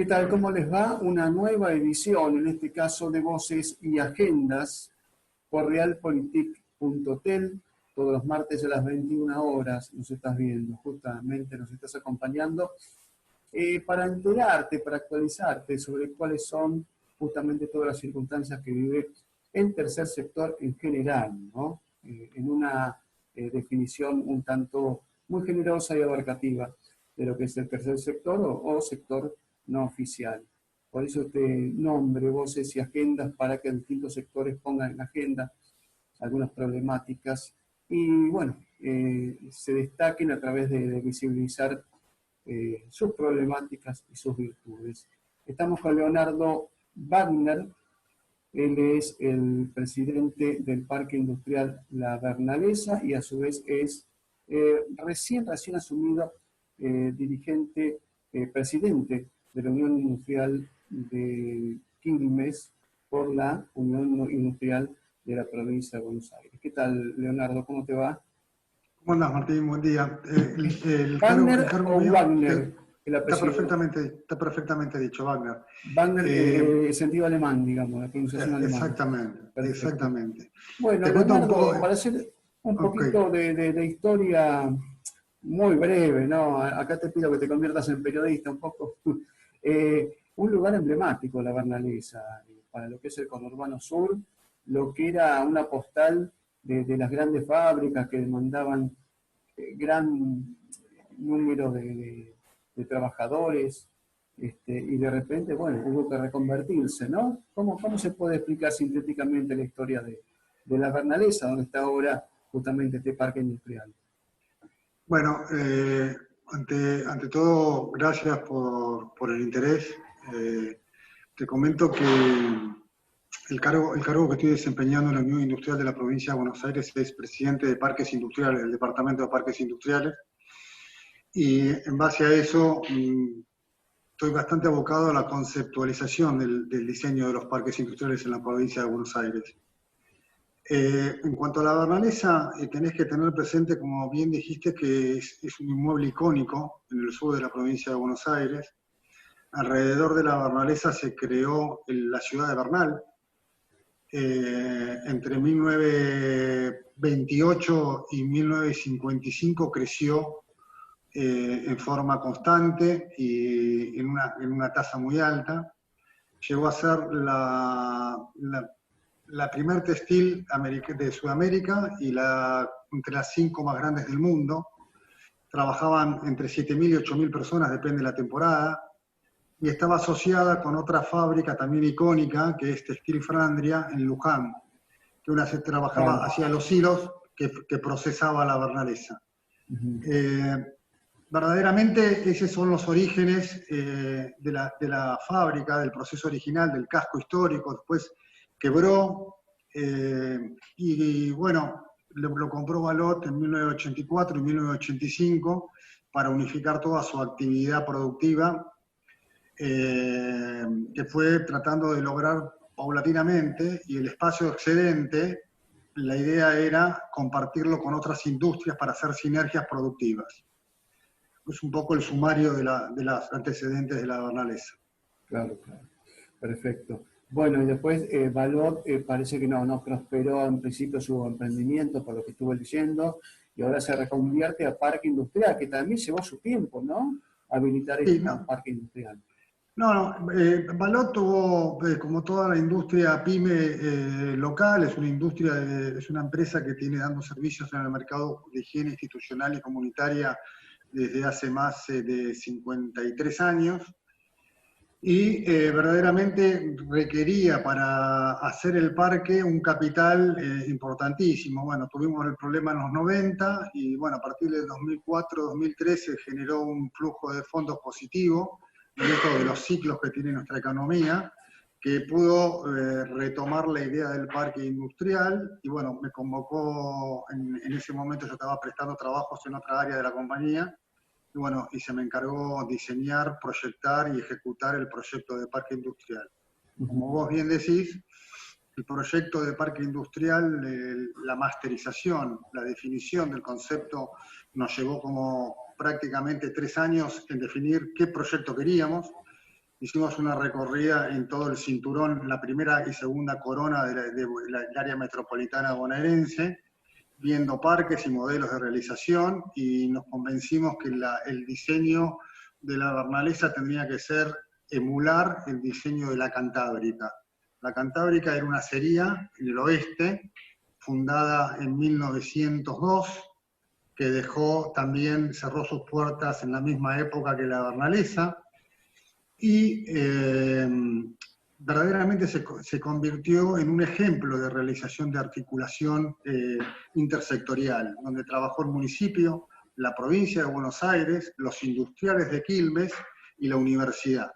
¿Qué tal? ¿Cómo les va? Una nueva edición, en este caso de Voces y Agendas, por realpolitik.tel. Todos los martes a las 21 horas nos estás viendo, justamente nos estás acompañando, para enterarte, para actualizarte sobre cuáles son justamente todas las circunstancias que vive el tercer sector en general, ¿no? En una definición un tanto muy generosa y abarcativa de lo que es el tercer sector o sector no oficial. Por eso este nombre, Voces y Agendas, para que distintos sectores pongan en agenda algunas problemáticas y, bueno, se destaquen a través de visibilizar sus problemáticas y sus virtudes. Estamos con Leonardo Wagner. Él es el presidente del Parque Industrial La Bernalesa y a su vez es recién asumido dirigente, presidente de la Unión Industrial de Quilmes por la Unión Industrial de la provincia de Buenos Aires. ¿Qué tal, Leonardo? ¿Cómo te va? ¿Cómo andás, Martín? Buen día. El ¿Wagner cargo o mío Wagner? El apellido. está perfectamente dicho, Wagner. Wagner, sentido alemán, digamos, la pronunciación alemana. Exactamente, Perfecto. exactamente. Bueno, Te cuento un Leonardo, poco. para hacer un Ok. poquito de historia muy breve, ¿no? Acá te pido que te conviertas en periodista un poco. Un lugar emblemático, La Bernalesa, para lo que es el conurbano sur, lo que era una postal de las grandes fábricas que demandaban gran número de trabajadores, y de repente, bueno, hubo que reconvertirse, ¿no? ¿Cómo se puede explicar sintéticamente la historia de La Bernalesa, donde está ahora justamente este parque industrial? Bueno, ante todo, gracias por el interés. Te comento que el cargo que estoy desempeñando en la Unión Industrial de la Provincia de Buenos Aires es presidente de Parques Industriales, del Departamento de Parques Industriales, y en base a eso estoy bastante abocado a la conceptualización del diseño de los parques industriales en la provincia de Buenos Aires. En cuanto a La Bernalesa, tenés que tener presente, como bien dijiste, que es un inmueble icónico en el sur de la provincia de Buenos Aires. Alrededor de La Bernalesa se creó la ciudad de Bernal. Entre 1928 y 1955 creció en forma constante y en una tasa muy alta. Llegó a ser la primer textil de Sudamérica y entre las 5 más grandes del mundo. Trabajaban entre 7.000 y 8.000 personas, depende de la temporada, y estaba asociada con otra fábrica también icónica, que es Textil Flandria, en Luján, que una se trabajaba hacia los hilos que procesaba La Bernalesa. Verdaderamente esos son los orígenes de la fábrica, del proceso original, del casco histórico. Después quebró y bueno, lo compró Balot en 1984 y 1985 para unificar toda su actividad productiva, que fue tratando de lograr paulatinamente, y el espacio excedente, la idea era compartirlo con otras industrias para hacer sinergias productivas. Es un poco el sumario de las antecedentes de La Bernalesa. Claro, claro. Perfecto. Bueno, y después Balot parece que no prosperó en principio su emprendimiento, por lo que estuve leyendo, y ahora se reconvierte a parque industrial, que también llevó su tiempo, ¿no? Habilitar Sí, este parque industrial. Balot tuvo, como toda la industria pyme local, es una empresa que tiene dando servicios en el mercado de higiene institucional y comunitaria desde hace más de 53 años, y verdaderamente requería para hacer el parque un capital importantísimo. Bueno, tuvimos el problema en los 90 y bueno, a partir del 2004-2013 se generó un flujo de fondos positivo, dentro de los ciclos que tiene nuestra economía, que pudo retomar la idea del parque industrial, y bueno, me convocó, en ese momento yo estaba prestando trabajos en otra área de la compañía, y bueno, y se me encargó diseñar, proyectar y ejecutar el proyecto de parque industrial. Como vos bien decís, el proyecto de parque industrial, la masterización, la definición del concepto, nos llevó como prácticamente 3 años en definir qué proyecto queríamos. hicimos una recorrida en todo el cinturón, la primera y segunda corona del área metropolitana bonaerense, viendo parques y modelos de realización, y nos convencimos que el diseño de la Bernalesa tendría que emular el diseño de la Cantábrica. La Cantábrica era una acería en el oeste, fundada en 1902, que cerró sus puertas en la misma época que la Bernalesa, y verdaderamente se convirtió en un ejemplo de realización de articulación intersectorial, donde trabajó el municipio, la provincia de Buenos Aires, los industriales de Quilmes y la universidad.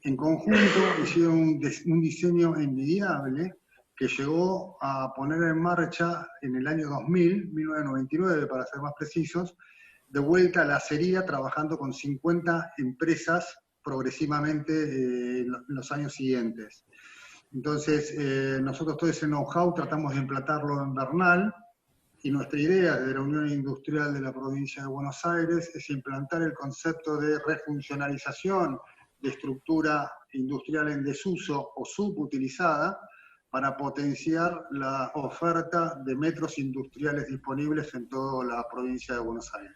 En conjunto hicieron un diseño envidiable que llegó a poner en marcha en el año 2000, 1999 para ser más precisos, de vuelta a la acería, trabajando con 50 empresas progresivamente en los años siguientes. Entonces, nosotros todo ese know-how tratamos de implantarlo en Bernal, y nuestra idea de la Unión Industrial de la Provincia de Buenos Aires es implantar el concepto de refuncionalización de estructura industrial en desuso o subutilizada para potenciar la oferta de metros industriales disponibles en toda la provincia de Buenos Aires.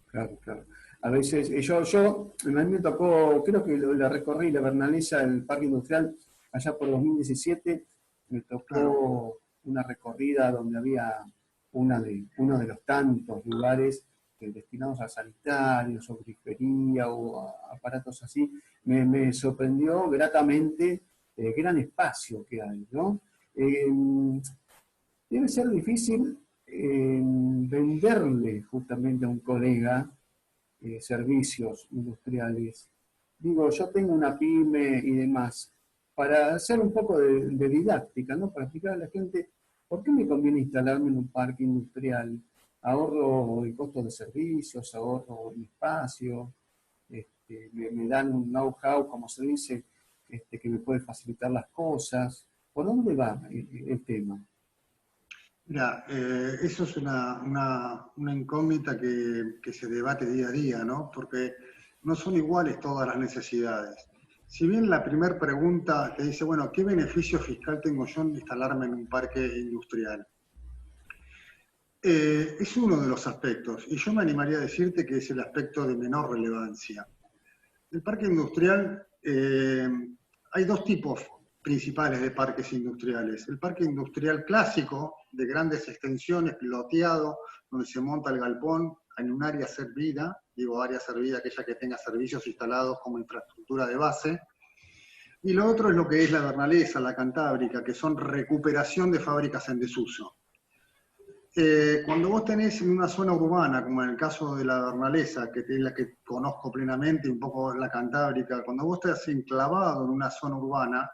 Claro, claro. A veces, a mí me tocó, creo que la recorrí la Bernalesa, el Parque Industrial, allá por 2017, me tocó claro, una recorrida donde había uno de los tantos lugares destinados a sanitarios, o grifería, o aparatos así. Me sorprendió gratamente el gran espacio que hay, ¿no? Debe ser difícil venderle justamente a un colega servicios industriales. Digo, yo tengo una pyme y demás, para hacer un poco de didáctica, ¿no? Para explicar a la gente por qué me conviene instalarme en un parque industrial. Ahorro el costo de servicios, ahorro el espacio, me dan un know-how, como se dice, que me puede facilitar las cosas. ¿Por dónde va el tema? Mira, eso es una incógnita que se debate día a día, ¿no? Porque no son iguales todas las necesidades. Si bien la primera pregunta te dice, bueno, ¿qué beneficio fiscal tengo yo en instalarme en un parque industrial? Es uno de los aspectos, y yo me animaría a decirte que es el aspecto de menor relevancia. El parque industrial, hay dos tipos principales de parques industriales. El parque industrial clásico, de grandes extensiones, loteado, donde se monta el galpón en un área servida, digo área servida aquella que tenga servicios instalados como infraestructura de base. Y lo otro es lo que es la Bernalesa, la Cantábrica, que son recuperación de fábricas en desuso. Cuando vos tenés en una zona urbana, como en el caso de la Bernalesa, que es la que conozco plenamente, un poco la Cantábrica, cuando vos estás enclavado en una zona urbana,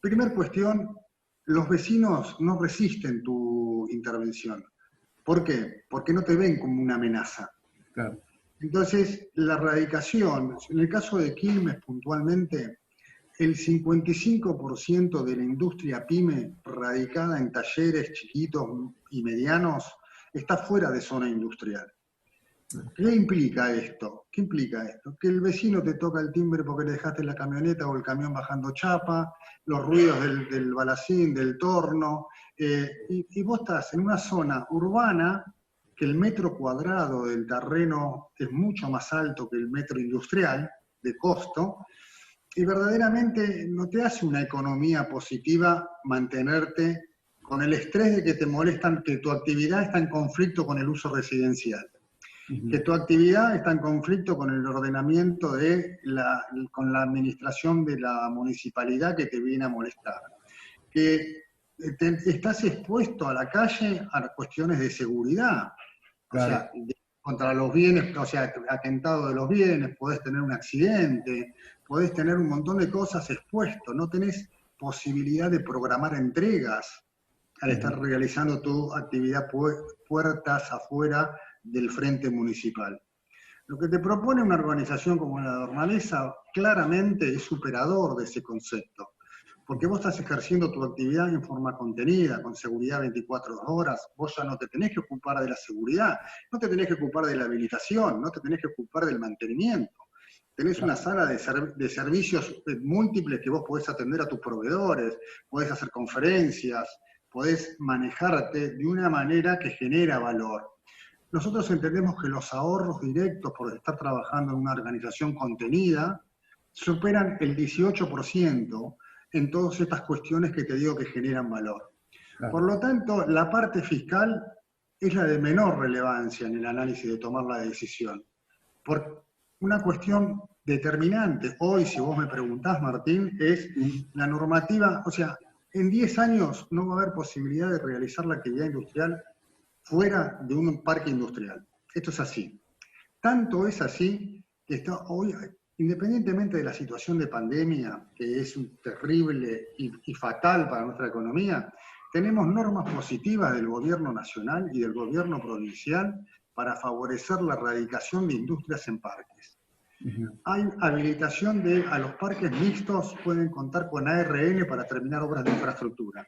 primera cuestión, los vecinos no resisten tu intervención. ¿Por qué? Porque no te ven como una amenaza. Claro. Entonces, la radicación, en el caso de Quilmes puntualmente, el 55% de la industria pyme radicada en talleres chiquitos y medianos está fuera de zona industrial. ¿Qué implica esto? ¿Qué implica esto? Que el vecino te toca el timbre porque le dejaste la camioneta o el camión bajando chapa, los ruidos del balacín, del torno, y vos estás en una zona urbana que el metro cuadrado del terreno es mucho más alto que el metro industrial de costo, y verdaderamente no te hace una economía positiva mantenerte con el estrés de que te molestan, que tu actividad está en conflicto con el uso residencial, que tu actividad está en conflicto con el ordenamiento con la administración de la municipalidad que te viene a molestar, que estás expuesto a la calle a cuestiones de seguridad, claro. O sea, contra los bienes, o sea, atentado de los bienes, podés tener un accidente, podés tener un montón de cosas expuestas, no tenés posibilidad de programar entregas al estar realizando tu actividad puertas afuera del frente municipal. Lo que te propone una organización como la Bernalesa claramente es superador de ese concepto, porque vos estás ejerciendo tu actividad en forma contenida, con seguridad 24 horas, vos ya no te tenés que ocupar de la seguridad, no te tenés que ocupar de la habilitación, no te tenés que ocupar del mantenimiento, Tenés una sala de servicios múltiples que vos podés atender a tus proveedores, podés hacer conferencias, podés manejarte de una manera que genera valor. Nosotros entendemos que los ahorros directos por estar trabajando en una organización contenida superan el 18% en todas estas cuestiones que te digo que generan valor. Claro. Por lo tanto, la parte fiscal es la de menor relevancia en el análisis de tomar la decisión. Por una cuestión determinante, hoy, si vos me preguntás, Martín, es la normativa, o sea, en 10 años no va a haber posibilidad de realizar la actividad industrial fuera de un parque industrial. Esto es así. Tanto es así que está hoy, independientemente de la situación de pandemia, que es terrible y fatal para nuestra economía, tenemos normas positivas del gobierno nacional y del gobierno provincial para favorecer la erradicación de industrias en parques. Hay habilitación a los parques mixtos, pueden contar con ARN para terminar obras de infraestructura.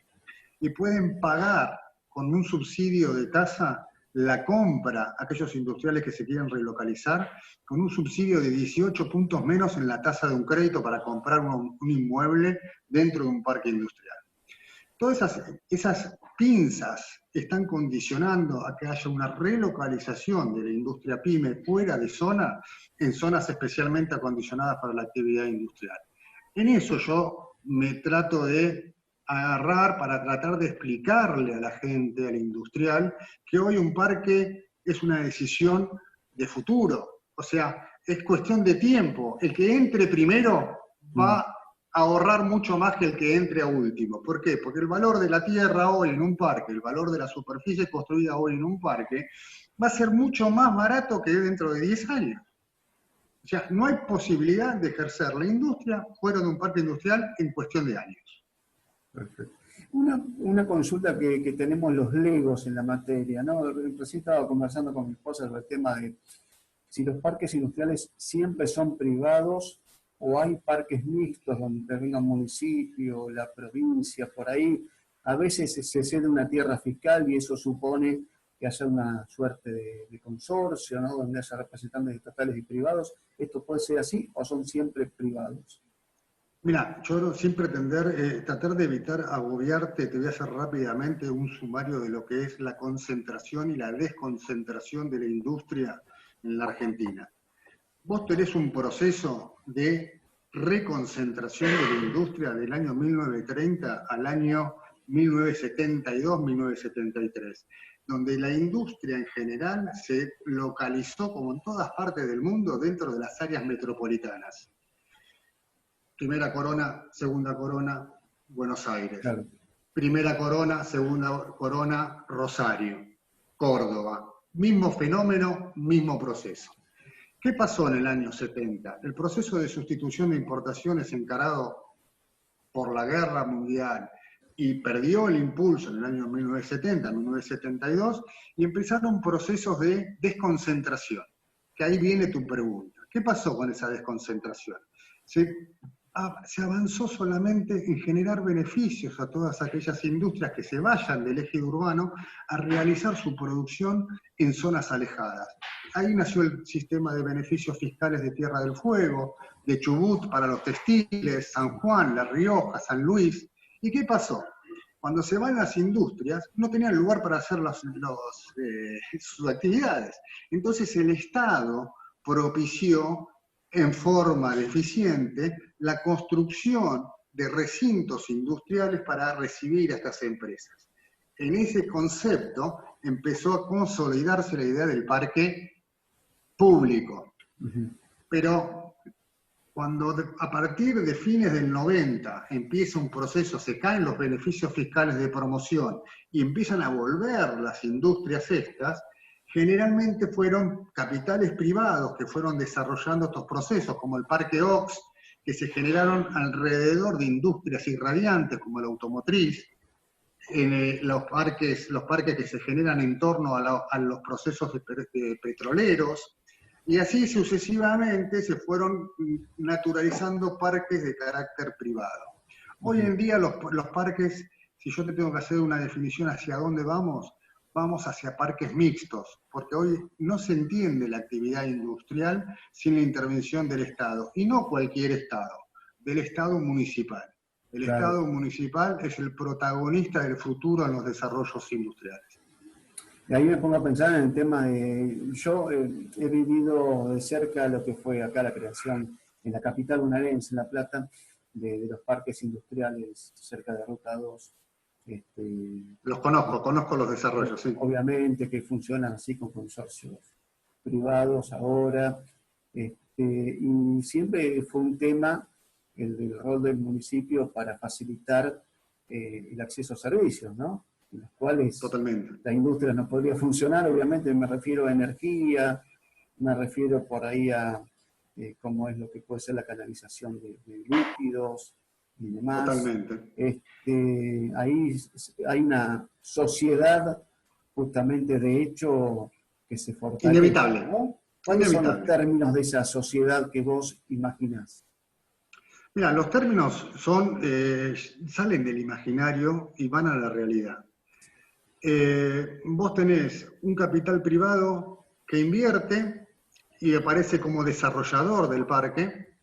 Y pueden pagar con un subsidio de tasa la compra a aquellos industriales que se quieren relocalizar, con un subsidio de 18 puntos menos en la tasa de un crédito para comprar un inmueble dentro de un parque industrial. Todas esas pinzas están condicionando a que haya una relocalización de la industria pyme fuera de zona, en zonas especialmente acondicionadas para la actividad industrial. En eso yo me trato de agarrar para tratar de explicarle a la gente, al industrial, que hoy un parque es una decisión de futuro. O sea, es cuestión de tiempo. El que entre primero va a ahorrar mucho más que el que entre a último. ¿Por qué? Porque el valor de la tierra hoy en un parque, el valor de la superficie construida hoy en un parque, va a ser mucho más barato que dentro de 10 años. O sea, no hay posibilidad de ejercer la industria fuera de un parque industrial en cuestión de años. Perfecto. Una consulta que tenemos los legos en la materia, ¿no? Recién estaba conversando con mi esposa sobre el tema de si los parques industriales siempre son privados o hay parques mixtos donde intervenga un municipio, la provincia, por ahí. A veces se cede una tierra fiscal y eso supone que haya una suerte de consorcio, ¿no? Donde haya representantes estatales y privados. ¿Esto puede ser así o son siempre privados? Mira, yo sin pretender, tratar de evitar agobiarte, te voy a hacer rápidamente un sumario de lo que es la concentración y la desconcentración de la industria en la Argentina. Vos tenés un proceso de reconcentración de la industria del año 1930 al año 1972-1973, donde la industria en general se localizó, como en todas partes del mundo, dentro de las áreas metropolitanas. Primera corona, segunda corona, Buenos Aires. Claro. Primera corona, segunda corona, Rosario, Córdoba. Mismo fenómeno, mismo proceso. ¿Qué pasó en el año 70? El proceso de sustitución de importaciones encarado por la guerra mundial y perdió el impulso en el año 1970, 1972, y empezaron procesos de desconcentración. Que ahí viene tu pregunta. ¿Qué pasó con esa desconcentración? Se avanzó solamente en generar beneficios a todas aquellas industrias que se vayan del eje urbano a realizar su producción en zonas alejadas. Ahí nació el sistema de beneficios fiscales de Tierra del Fuego, de Chubut para los textiles, San Juan, La Rioja, San Luis. ¿Y qué pasó? Cuando se van las industrias, no tenían lugar para hacer sus actividades. Entonces el Estado propició en forma deficiente la construcción de recintos industriales para recibir a estas empresas. En ese concepto empezó a consolidarse la idea del parque público. Pero cuando a partir de fines del 90 empieza un proceso, se caen los beneficios fiscales de promoción y empiezan a volver las industrias estas, generalmente fueron capitales privados que fueron desarrollando estos procesos, como el Parque Ox, que se generaron alrededor de industrias irradiantes como la automotriz, los parques que se generan en torno a los procesos petroleros, y así sucesivamente se fueron naturalizando parques de carácter privado. Hoy en día los parques, si yo te tengo que hacer una definición hacia dónde vamos, vamos hacia parques mixtos, porque hoy no se entiende la actividad industrial sin la intervención del Estado, y no cualquier Estado, del Estado municipal. El Claro. Estado municipal es el protagonista del futuro en los desarrollos industriales. Y ahí me pongo a pensar en el tema de, yo he vivido de cerca lo que fue acá la creación en la capital bonaerense, en La Plata, de los parques industriales cerca de Ruta 2. Los conozco los desarrollos, sí. Obviamente que funcionan así con consorcios privados ahora, y siempre fue un tema el del rol del municipio para facilitar el acceso a servicios, ¿no? En los cuales Totalmente. la industria no podría funcionar, obviamente me refiero a energía, me refiero por ahí a cómo es lo que puede ser la canalización de líquidos y demás. Totalmente. Ahí hay una sociedad justamente de hecho que se fortalece. Inevitable. ¿No? ¿Cuáles son los términos de esa sociedad que vos imaginás? Mira, los términos son, salen del imaginario y van a la realidad. Vos tenés un capital privado que invierte y aparece como desarrollador del parque,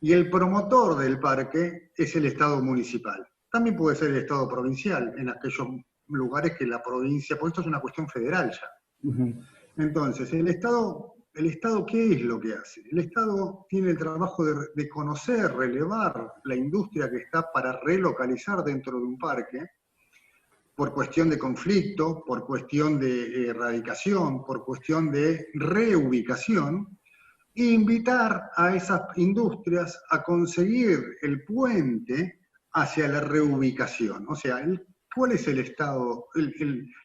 y el promotor del parque es el Estado municipal. También puede ser el Estado provincial, en aquellos lugares que la provincia, porque esto es una cuestión federal ya. Entonces, el Estado, ¿qué es lo que hace? El Estado tiene el trabajo de conocer, relevar la industria que está para relocalizar dentro de un parque, por cuestión de conflicto, por cuestión de erradicación, por cuestión de reubicación, e invitar a esas industrias a conseguir el puente hacia la reubicación. O sea, ¿cuál es el Estado,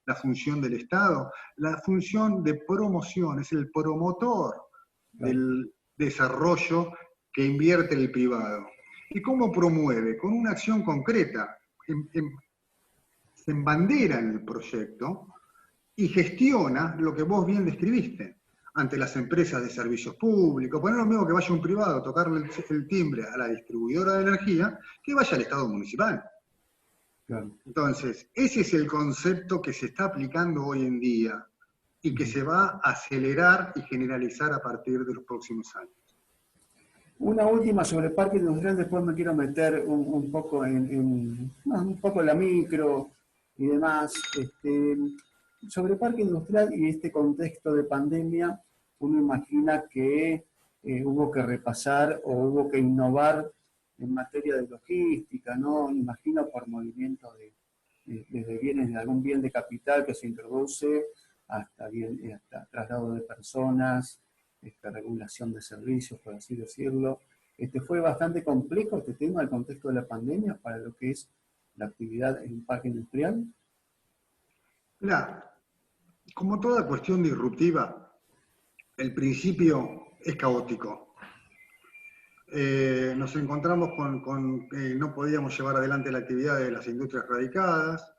la función del Estado? La función de promoción, es el promotor del desarrollo que invierte el privado. ¿Y cómo promueve? Con una acción concreta. Se embandera en el proyecto y gestiona lo que vos bien describiste ante las empresas de servicios públicos. Pues no es lo mismo que vaya un privado a tocarle el timbre a la distribuidora de energía que vaya al Estado municipal. Claro. Entonces, ese es el concepto que se está aplicando hoy en día y que se va a acelerar y generalizar a partir de los próximos años. Una última sobre el parque industrial, después me quiero meter un poco un poco en la micro y demás. Sobre el parque industrial y este contexto de pandemia, uno imagina que hubo que repasar o hubo que innovar en materia de logística, ¿no? Imagino por movimiento desde bienes de algún bien de capital que se introduce hasta traslado de personas, regulación de servicios, por así decirlo. Fue bastante complejo este tema, el contexto de la pandemia, para lo que es la actividad en un parque industrial. Mira, como toda cuestión disruptiva, el principio es caótico. Nos encontramos con que no podíamos llevar adelante la actividad de las industrias radicadas,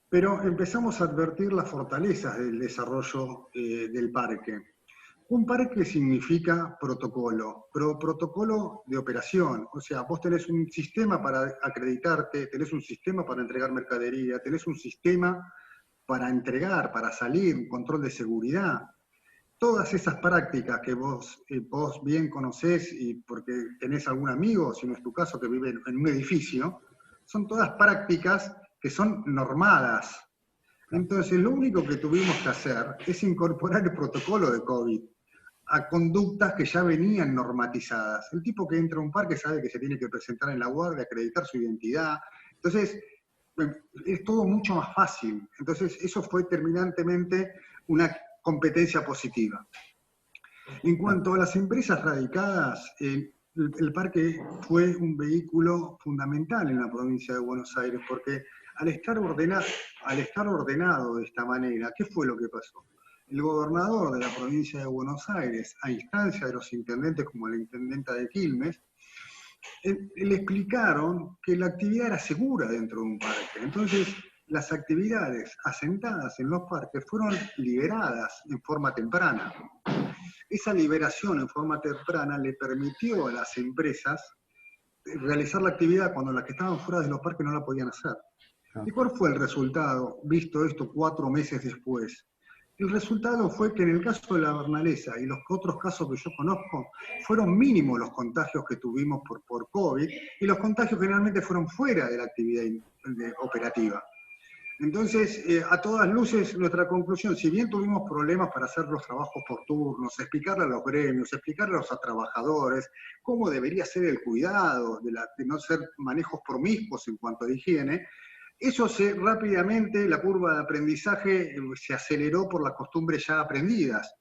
pero empezamos a advertir las fortalezas del desarrollo del parque. Un parque significa protocolo, pero protocolo de operación. O sea, vos tenés un sistema para acreditarte, tenés un sistema para entregar mercadería, tenés un sistema para entregar, para salir, un control de seguridad. Todas esas prácticas que vos bien conocés y porque tenés algún amigo, si no es tu caso, que vive en un edificio, son todas prácticas que son normadas. Entonces, lo único que tuvimos que hacer es incorporar el protocolo de COVID a conductas que ya venían normatizadas. El tipo que entra a un parque sabe que se tiene que presentar en la guardia, acreditar su identidad. Entonces, es todo mucho más fácil. Entonces, eso fue terminantemente una competencia positiva. En cuanto a las empresas radicadas, el parque fue un vehículo fundamental en la provincia de Buenos Aires, porque al estar ordenado de esta manera, ¿qué fue lo que pasó? El gobernador de la provincia de Buenos Aires, a instancia de los intendentes como la intendenta de Quilmes, le explicaron que la actividad era segura dentro de un parque. Entonces, las actividades asentadas en los parques fueron liberadas en forma temprana. Esa liberación en forma temprana le permitió a las empresas realizar la actividad cuando las que estaban fuera de los parques no la podían hacer. Ah, ¿Y cuál fue el resultado, visto esto 4 meses después? El resultado fue que en el caso de la Bernalesa y los otros casos que yo conozco, fueron mínimos los contagios que tuvimos por COVID, y los contagios generalmente fueron fuera de la actividad operativa. Entonces, a todas luces, nuestra conclusión, si bien tuvimos problemas para hacer los trabajos por turnos, explicarle a los gremios, explicarle a los trabajadores cómo debería ser el cuidado de no ser manejos promiscuos en cuanto a higiene, eso rápidamente, la curva de aprendizaje se aceleró por las costumbres ya aprendidas.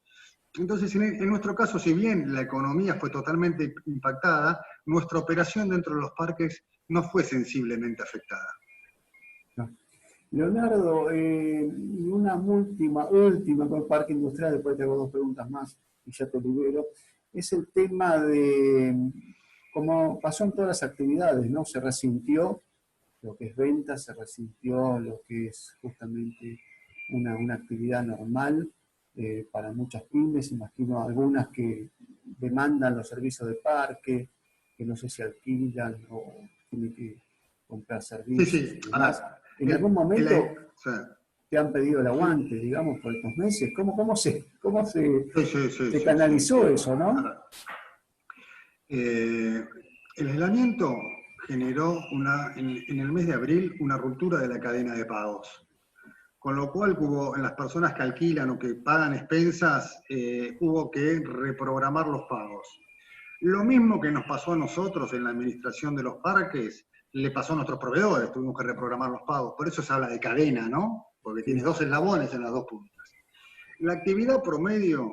Entonces, en nuestro caso, si bien la economía fue totalmente impactada, nuestra operación dentro de los parques no fue sensiblemente afectada. no. Leonardo, y una última con el parque industrial, después te hago 2 preguntas más y ya te libero, es el tema de cómo pasó en todas las actividades, ¿no? Se resintió lo que es venta, se resintió lo que es justamente una actividad normal para muchas pymes, imagino algunas que demandan los servicios de parque, que no sé si alquilan o tienen que comprar Sí, servicios sí. y demás. Ahora, ¿En algún momento o sea, te han pedido el aguante, digamos, por estos meses? sí, sí, sí, Se sí, sí. canalizó eso, no? Ahora, el aislamiento generó en el mes de abril una ruptura de la cadena de pagos. Con lo cual hubo, en las personas que alquilan o que pagan expensas, hubo que reprogramar los pagos. Lo mismo que nos pasó a nosotros en la administración de los parques, le pasó a nuestros proveedores, tuvimos que reprogramar los pagos. Por eso se habla de cadena, ¿no? Porque tienes Sí. 2 eslabones en las 2 puntas. La actividad promedio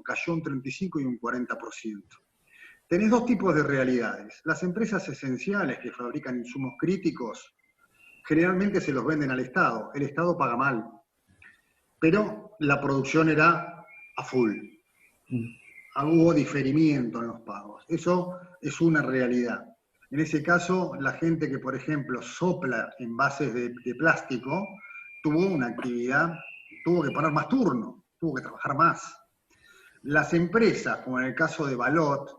cayó un 35 y un 40%. Tenés 2 tipos de realidades. Las empresas esenciales que fabrican insumos críticos, generalmente se los venden al Estado. El Estado paga mal, pero la producción era a full. Hubo diferimiento en los pagos. Eso es una realidad. En ese caso, la gente que, por ejemplo, sopla envases de plástico, tuvo una actividad, tuvo que poner más turno, tuvo que trabajar más. Las empresas, como en el caso de Balot,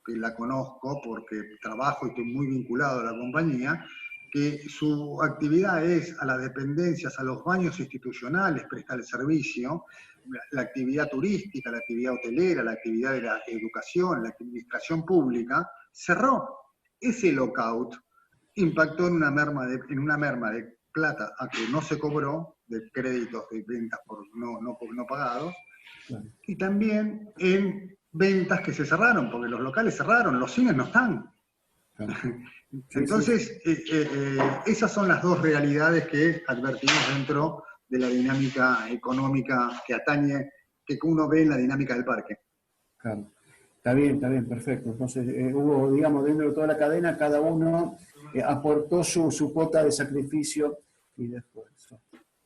que la conozco porque trabajo y estoy muy vinculado a la compañía, que su actividad es a las dependencias, a los baños institucionales, prestar el servicio, la actividad turística, la actividad hotelera, la actividad de la educación, la administración pública, cerró. Ese lockout impactó en una merma de plata a que no se cobró, de créditos de ventas por no pagados, Claro. y también en ventas que se cerraron, porque los locales cerraron, los cines no están. Claro. Sí, sí, sí. Entonces, esas son las 2 realidades que advertimos dentro de la dinámica económica que atañe, que uno ve en la dinámica del parque. Claro. Está bien, perfecto. Entonces, hubo, digamos, dentro de toda la cadena, cada uno aportó su cuota de sacrificio y de esfuerzo.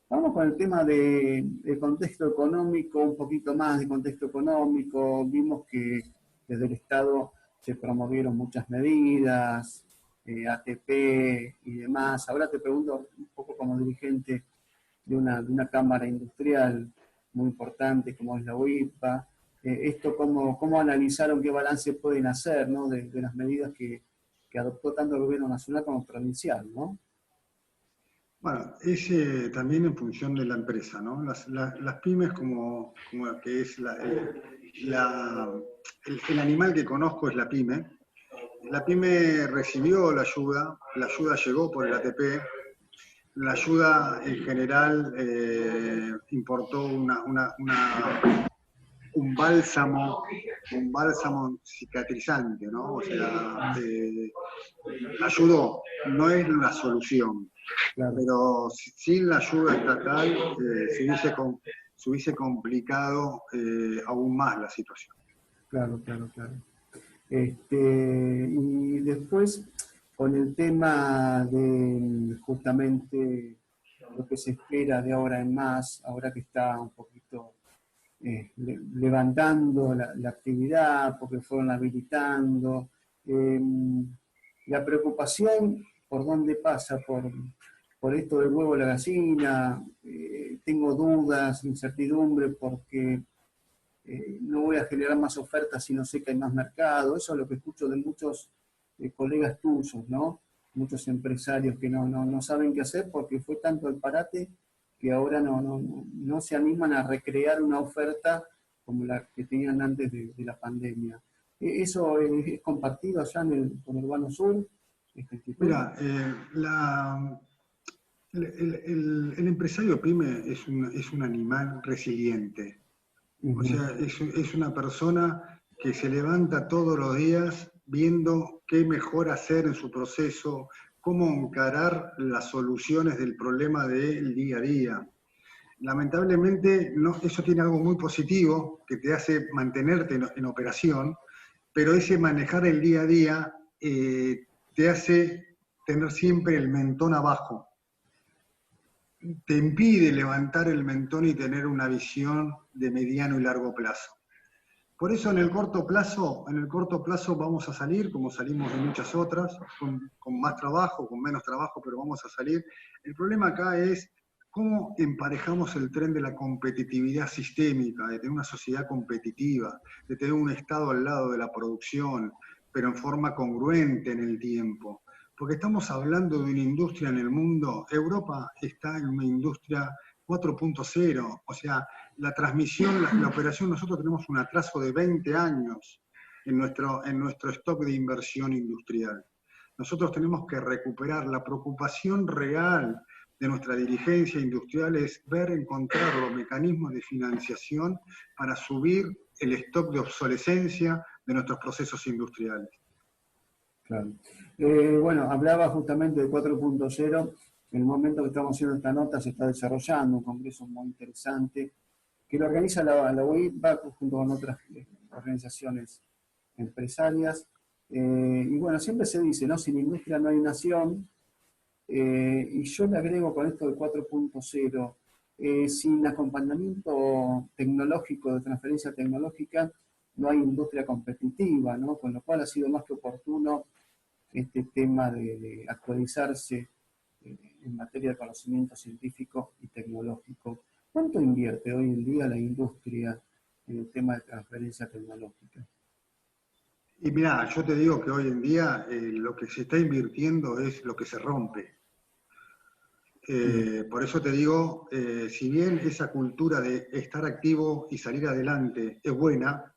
Vamos con el tema de contexto económico, un poquito más de contexto económico. Vimos que desde el Estado se promovieron muchas medidas, ATP y demás. Ahora te pregunto un poco como dirigente de una cámara industrial muy importante como es la UIPA, esto cómo analizaron, qué balance pueden hacer, ¿no? de las medidas que adoptó tanto el gobierno nacional como provincial, ¿no? Bueno, es también en función de la empresa, ¿no? Las pymes, como que es el animal que conozco es la pyme. La pyme recibió la ayuda llegó por el ATP. La ayuda en general importó un bálsamo cicatrizante, ¿no? O sea, ayudó, no es la solución, Claro, pero sin la ayuda estatal se hubiese complicado aún más la situación. claro, claro, claro. Y después, con el tema de justamente lo que se espera de ahora en más, ahora que está un poquito levantando la actividad, porque fueron habilitando. Eh, la preocupación, ¿por dónde pasa? Por esto del huevo y la gallina. Tengo dudas, incertidumbre, porque no voy a generar más ofertas si no sé que hay más mercado. Eso es lo que escucho de muchos colegas tuyos, ¿no? muchos empresarios que no saben qué hacer porque fue tanto el parate que ahora no se animan a recrear una oferta como la que tenían antes de la pandemia. ¿Eso es compartido allá en el conurbano sur? Esta actitud? Mira, el empresario pyme es un animal resiliente. O sea, es una persona que se levanta todos los días viendo qué mejor hacer en su proceso, cómo encarar las soluciones del problema del día a día. Lamentablemente, eso tiene algo muy positivo que te hace mantenerte en operación, pero ese manejar el día a día te hace tener siempre el mentón abajo. Te impide levantar el mentón y tener una visión de mediano y largo plazo. Por eso en el corto plazo vamos a salir, como salimos de muchas otras, con más trabajo, con menos trabajo, pero vamos a salir. El problema acá es cómo emparejamos el tren de la competitividad sistémica, de tener una sociedad competitiva, de tener un Estado al lado de la producción, pero en forma congruente en el tiempo. Porque estamos hablando de una industria en el mundo. Europa está en una industria 4.0, o sea, la transmisión, la operación, nosotros tenemos un atraso de 20 años en nuestro stock de inversión industrial. Nosotros tenemos que recuperar la preocupación real de nuestra dirigencia industrial, es encontrar los mecanismos de financiación para subir el stock de obsolescencia de nuestros procesos industriales. Claro. Bueno, hablaba justamente de 4.0. En el momento que estamos haciendo esta nota se está desarrollando un congreso muy interesante que lo organiza la UIPA junto con otras organizaciones empresarias. Y bueno, siempre se dice, ¿no? Sin industria no hay nación. Y yo le agrego con esto del 4.0, sin acompañamiento tecnológico, de transferencia tecnológica, no hay industria competitiva, ¿no? Con lo cual ha sido más que oportuno este tema de actualizarse en materia de conocimiento científico y tecnológico. ¿Cuánto invierte hoy en día la industria en el tema de transferencia tecnológica? Y mira, yo te digo que hoy en día lo que se está invirtiendo es lo que se rompe. Por eso te digo, si bien esa cultura de estar activo y salir adelante es buena,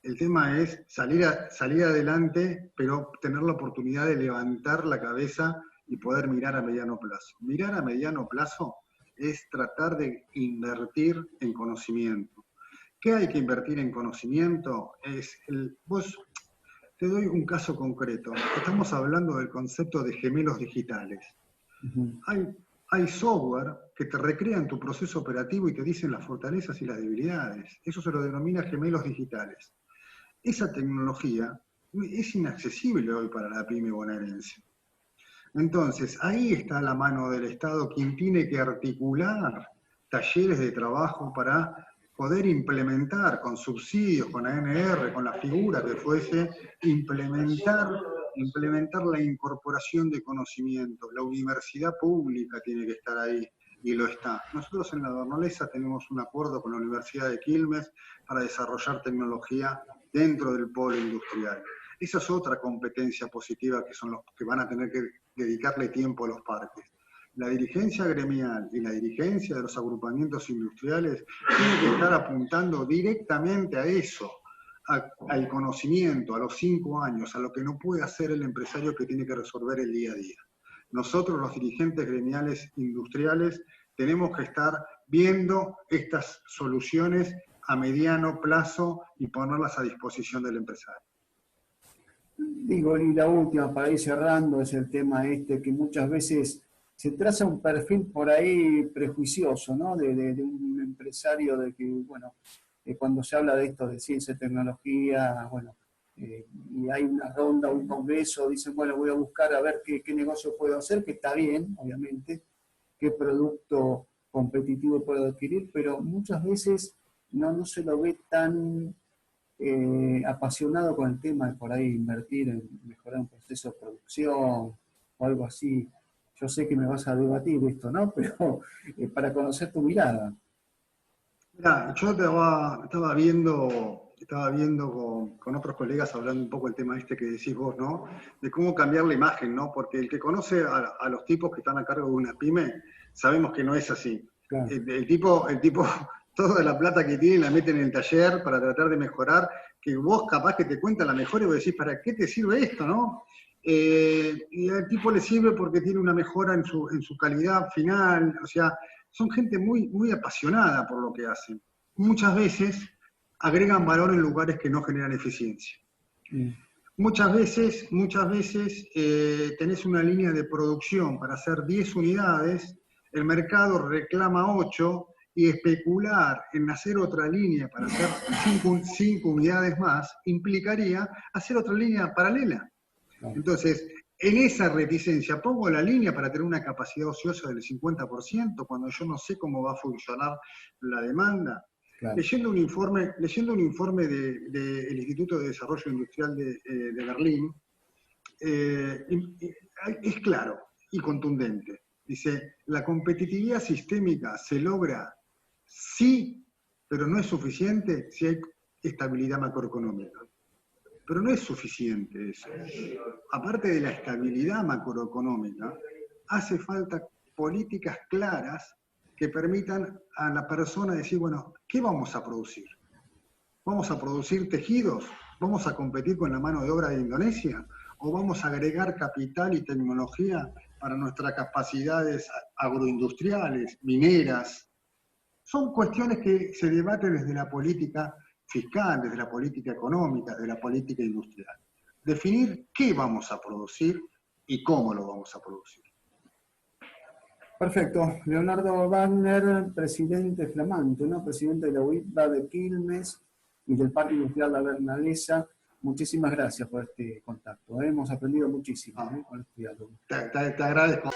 el tema es salir adelante, pero tener la oportunidad de levantar la cabeza y poder mirar a mediano plazo. Mirar a mediano plazo es tratar de invertir en conocimiento. ¿Qué hay que invertir en conocimiento? Te doy un caso concreto. Estamos hablando del concepto de gemelos digitales. Hay software que te recrean tu proceso operativo y te dicen las fortalezas y las debilidades. Eso se lo denomina gemelos digitales. Esa tecnología es inaccesible hoy para la pyme bonaerense. Entonces, ahí está la mano del Estado, quien tiene que articular talleres de trabajo para poder implementar con subsidios, con ANR, con la figura que fuese, implementar la incorporación de conocimiento. La universidad pública tiene que estar ahí, y lo está. Nosotros en la Bernalesa tenemos un acuerdo con la Universidad de Quilmes para desarrollar tecnología dentro del polo industrial. Esa es otra competencia positiva que son los que van a tener que dedicarle tiempo a los parques. La dirigencia gremial y la dirigencia de los agrupamientos industriales tienen que estar apuntando directamente a eso, al conocimiento, a los 5 años, a lo que no puede hacer el empresario que tiene que resolver el día a día. Nosotros, los dirigentes gremiales industriales, tenemos que estar viendo estas soluciones a mediano plazo y ponerlas a disposición del empresario. Digo, y la última, para ir cerrando, es el tema que muchas veces se traza un perfil por ahí prejuicioso, ¿no? De un empresario, de que, bueno, cuando se habla de esto de ciencia y tecnología, bueno, y hay una ronda, un congreso, dicen, bueno, voy a buscar a ver qué negocio puedo hacer, que está bien, obviamente, qué producto competitivo puedo adquirir, pero muchas veces no se lo ve tan apasionado con el tema de por ahí invertir en mejorar un proceso de producción o algo así. Yo sé que me vas a debatir esto, ¿no? Pero para conocer tu mirada. Mirá, yo estaba viendo estaba viendo con otros colegas hablando un poco el tema este que decís vos, ¿no? De cómo cambiar la imagen, ¿no? Porque el que conoce a los tipos que están a cargo de una pyme, sabemos que no es así. Claro. El tipo, toda la plata que tiene la mete en el taller para tratar de mejorar, que vos capaz que te cuenta la mejor y vos decís, ¿para qué te sirve esto, no? Y al tipo le sirve porque tiene una mejora en su calidad final, o sea, son gente muy, muy apasionada por lo que hacen. Muchas veces agregan valor en lugares que no generan eficiencia. Muchas veces tenés una línea de producción para hacer 10 unidades, el mercado reclama 8, y especular en hacer otra línea para hacer 5 unidades más implicaría hacer otra línea paralela. Entonces, en esa reticencia, pongo la línea para tener una capacidad ociosa del 50% cuando yo no sé cómo va a funcionar la demanda. Claro. Leyendo un informe del Instituto de Desarrollo Industrial de Berlín, es claro y contundente. Dice, la competitividad sistémica se logra sí, pero no es suficiente si hay estabilidad macroeconómica. Pero no es suficiente eso. Aparte de la estabilidad macroeconómica, hace falta políticas claras que permitan a la persona decir, bueno, ¿qué vamos a producir? ¿Vamos a producir tejidos? ¿Vamos a competir con la mano de obra de Indonesia? ¿O vamos a agregar capital y tecnología para nuestras capacidades agroindustriales, mineras? Son cuestiones que se debaten desde la política fiscal, desde la política económica, desde la política industrial. Definir qué vamos a producir y cómo lo vamos a producir. Perfecto. Leonardo Wagner, presidente flamante, ¿no? Presidente de la UITBA de Quilmes y del Parque Industrial La Bernalesa. Muchísimas gracias por este contacto. Hemos aprendido muchísimo con este diálogo. Te agradezco.